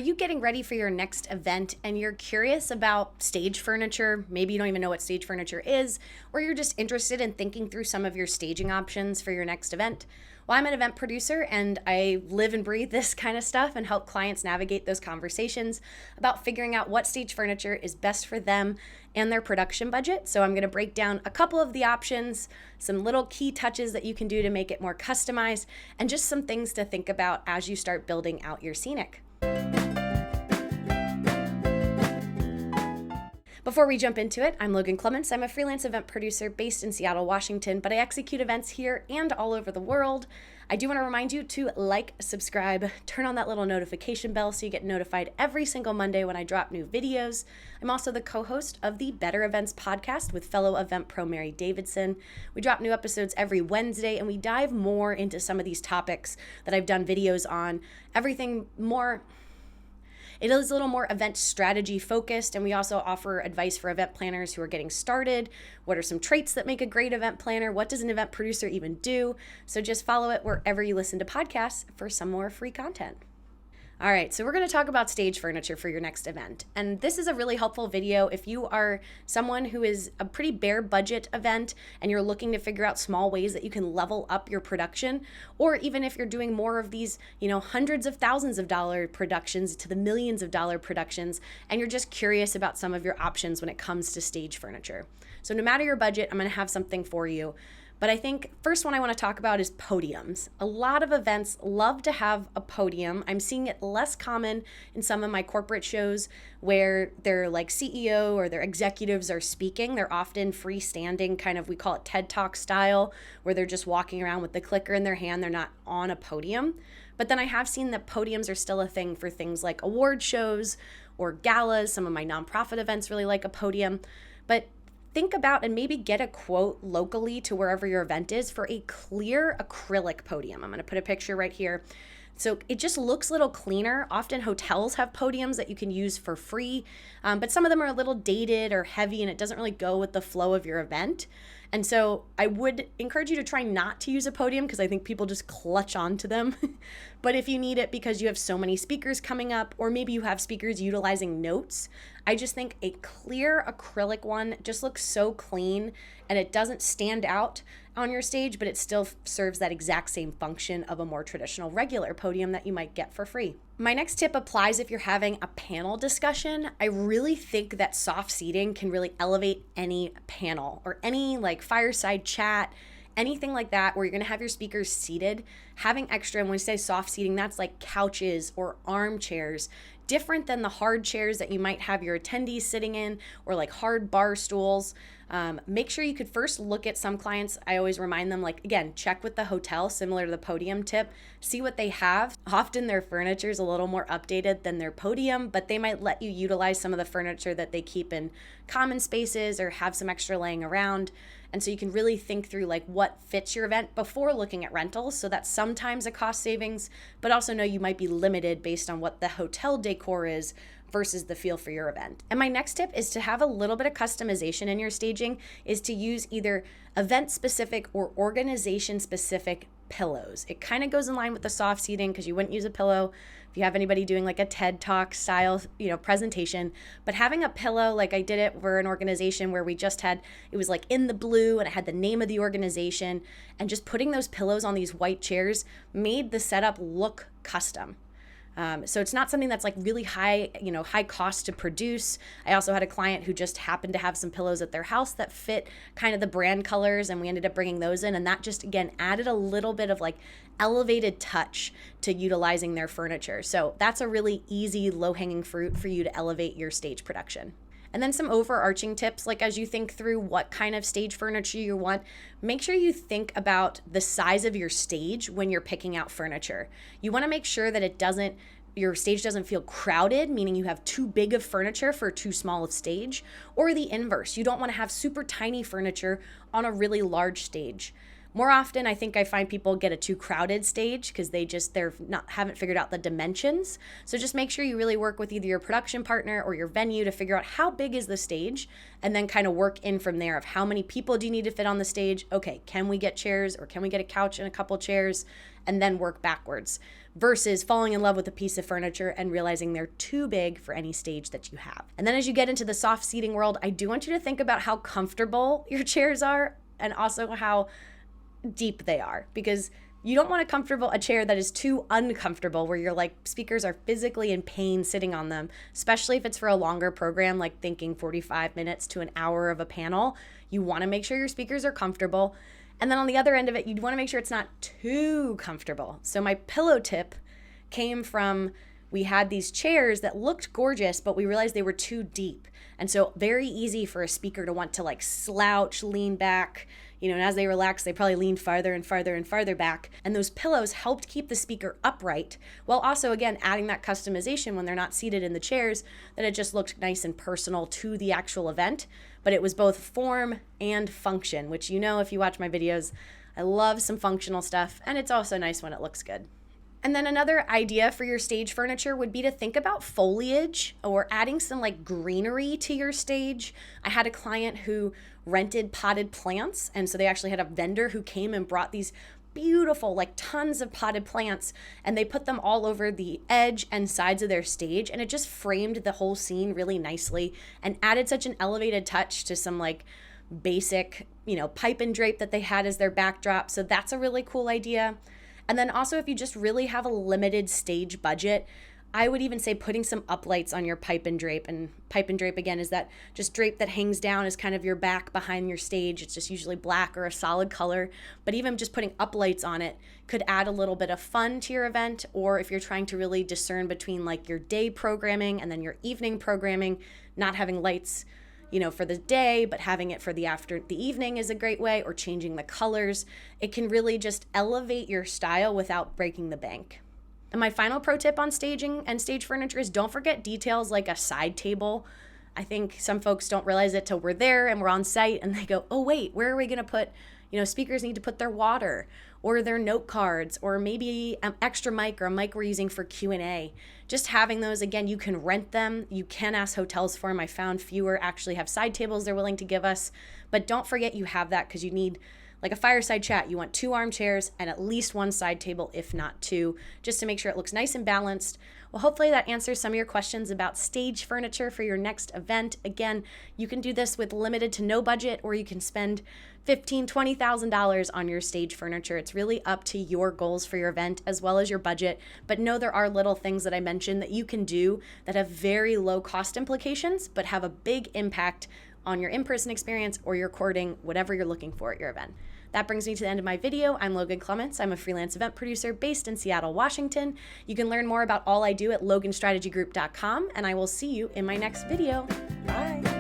Are you getting ready for your next event and you're curious about stage furniture? Maybe you don't even know what stage furniture is, or you're just interested in thinking through some of your staging options for your next event. Well, I'm an event producer and I live and breathe this kind of stuff and help clients navigate those conversations about figuring out what stage furniture is best for them and their production budget. So I'm going to break down a couple of the options, some little key touches that you can do to make it more customized, and just some things to think about as you start building out your scenic. Before we jump into it, I'm Logan Clements. I'm a freelance event producer based in Seattle, Washington, but I execute events here and all over the world. I do want to remind you to like, subscribe, turn on that little notification bell so you get notified every single Monday when I drop new videos. I'm also the co-host of the Better Events podcast with fellow event pro Mary Davidson. We drop new episodes every Wednesday and we dive more into some of these topics that I've done videos on, everything more. It is a little more event strategy focused, and we also offer advice for event planners who are getting started. What are some traits that make a great event planner? What does an event producer even do? So just follow it wherever you listen to podcasts for some more free content. All right, so we're going to talk about stage furniture for your next event. And this is a really helpful video if you are someone who is a pretty bare budget event and you're looking to figure out small ways that you can level up your production, or even if you're doing more of these, hundreds of thousands of dollar productions to the millions of dollar productions, and you're just curious about some of your options when it comes to stage furniture. So no matter your budget, I'm going to have something for you. But I think first one I want to talk about is podiums. A lot of events love to have a podium. I'm seeing it less common in some of my corporate shows where their CEO or their executives are speaking. They're often freestanding, kind of, we call it TED Talk style, where they're just walking around with the clicker in their hand. They're not on a podium. But then I have seen that podiums are still a thing for things like award shows or galas. Some of my nonprofit events really like a podium. But think about and maybe get a quote locally to wherever your event is for a clear acrylic podium. I'm going to put a picture right here. So it just looks a little cleaner. Often hotels have podiums that you can use for free, but some of them are a little dated or heavy and it doesn't really go with the flow of your event. And so I would encourage you to try not to use a podium because I think people just clutch onto them. But if you need it because you have so many speakers coming up, or maybe you have speakers utilizing notes, I just think a clear acrylic one just looks so clean and it doesn't stand out on your stage, but it still serves that exact same function of a more traditional regular podium that you might get for free. My next tip applies if you're having a panel discussion. I really think that soft seating can really elevate any panel or any fireside chat, anything like that where you're going to have your speakers seated. Having extra, and when we say soft seating, that's like couches or armchairs, different than the hard chairs that you might have your attendees sitting in, or like hard bar stools. Make sure you could first look at some clients. I always remind them, again, check with the hotel, similar to the podium tip, see what they have. Often their furniture is a little more updated than their podium, but they might let you utilize some of the furniture that they keep in common spaces or have some extra laying around. And so you can really think through what fits your event before looking at rentals. So that's sometimes a cost savings, but also know you might be limited based on what the hotel decor is versus the feel for your event. And my next tip is to have a little bit of customization in your staging, is to use either event specific or organization specific pillows. It kind of goes in line with the soft seating because you wouldn't use a pillow if you have anybody doing a TED Talk style, presentation, but having a pillow, I did it for an organization where we just had, it was in the blue and it had the name of the organization, and just putting those pillows on these white chairs made the setup look custom. So it's not something that's really high cost to produce. I also had a client who just happened to have some pillows at their house that fit kind of the brand colors, and we ended up bringing those in, and that just, again, added a little bit of elevated touch to utilizing their furniture. So that's a really easy, low-hanging fruit for you to elevate your stage production. And then some overarching tips, as you think through what kind of stage furniture you want, make sure you think about the size of your stage when you're picking out furniture. You want to make sure that your stage doesn't feel crowded, meaning you have too big of furniture for too small of stage, or the inverse. You don't want to have super tiny furniture on a really large stage. More often, I think I find people get a too crowded stage because haven't figured out the dimensions. So just make sure you really work with either your production partner or your venue to figure out how big is the stage, and then kind of work in from there of how many people do you need to fit on the stage. Okay, can we get chairs, or can we get a couch and a couple chairs, and then work backwards, versus falling in love with a piece of furniture and realizing they're too big for any stage that you have. And then as you get into the soft seating world, I do want you to think about how comfortable your chairs are, and also how deep they are, because you don't want a chair that is too uncomfortable where your speakers are physically in pain sitting on them, especially if it's for a longer program, like thinking 45 minutes to an hour of a panel. You want to make sure your speakers are comfortable. And then on the other end of it, you'd want to make sure it's not too comfortable. So my pillow tip came from, we had these chairs that looked gorgeous, but we realized they were too deep. And so very easy for a speaker to want to slouch, lean back, and as they relax, they probably lean farther and farther and farther back. And those pillows helped keep the speaker upright, while also, again, adding that customization when they're not seated in the chairs, that it just looked nice and personal to the actual event. But it was both form and function, which, if you watch my videos, I love some functional stuff, and it's also nice when it looks good. And then another idea for your stage furniture would be to think about foliage or adding some greenery to your stage. I had a client who rented potted plants, and so they actually had a vendor who came and brought these beautiful, tons of potted plants, and they put them all over the edge and sides of their stage, and it just framed the whole scene really nicely and added such an elevated touch to some basic, pipe and drape that they had as their backdrop. So that's a really cool idea. And then also, if you just really have a limited stage budget, I would even say putting some uplights on your pipe and drape. And pipe and drape, again, is that just drape that hangs down as kind of your back behind your stage. It's just usually black or a solid color. But even just putting uplights on it could add a little bit of fun to your event. Or if you're trying to really discern between your day programming and then your evening programming, not having lights for the day, but having it for the evening is a great way, or changing the colors. It can really just elevate your style without breaking the bank. And my final pro tip on staging and stage furniture is don't forget details like a side table. I think some folks don't realize it till we're there and we're on site and they go, oh wait, where are we gonna put, speakers need to put their water or their note cards, or maybe an extra mic or a mic we're using for Q&A. Just having those, again, you can rent them. You can ask hotels for them. I found fewer actually have side tables they're willing to give us. But don't forget you have that, because you need a fireside chat. You want 2 armchairs and at least 1 side table, if not 2, just to make sure it looks nice and balanced. Well, hopefully that answers some of your questions about stage furniture for your next event. Again, you can do this with limited to no budget, or you can spend $15,000, $20,000 on your stage furniture. It's really up to your goals for your event as well as your budget. But know there are little things that I mentioned that you can do that have very low cost implications, but have a big impact on your in-person experience or your courting, whatever you're looking for at your event. That brings me to the end of my video. I'm Logan Clements. I'm a freelance event producer based in Seattle, Washington. You can learn more about all I do at loganstrategygroup.com, and I will see you in my next video. Bye.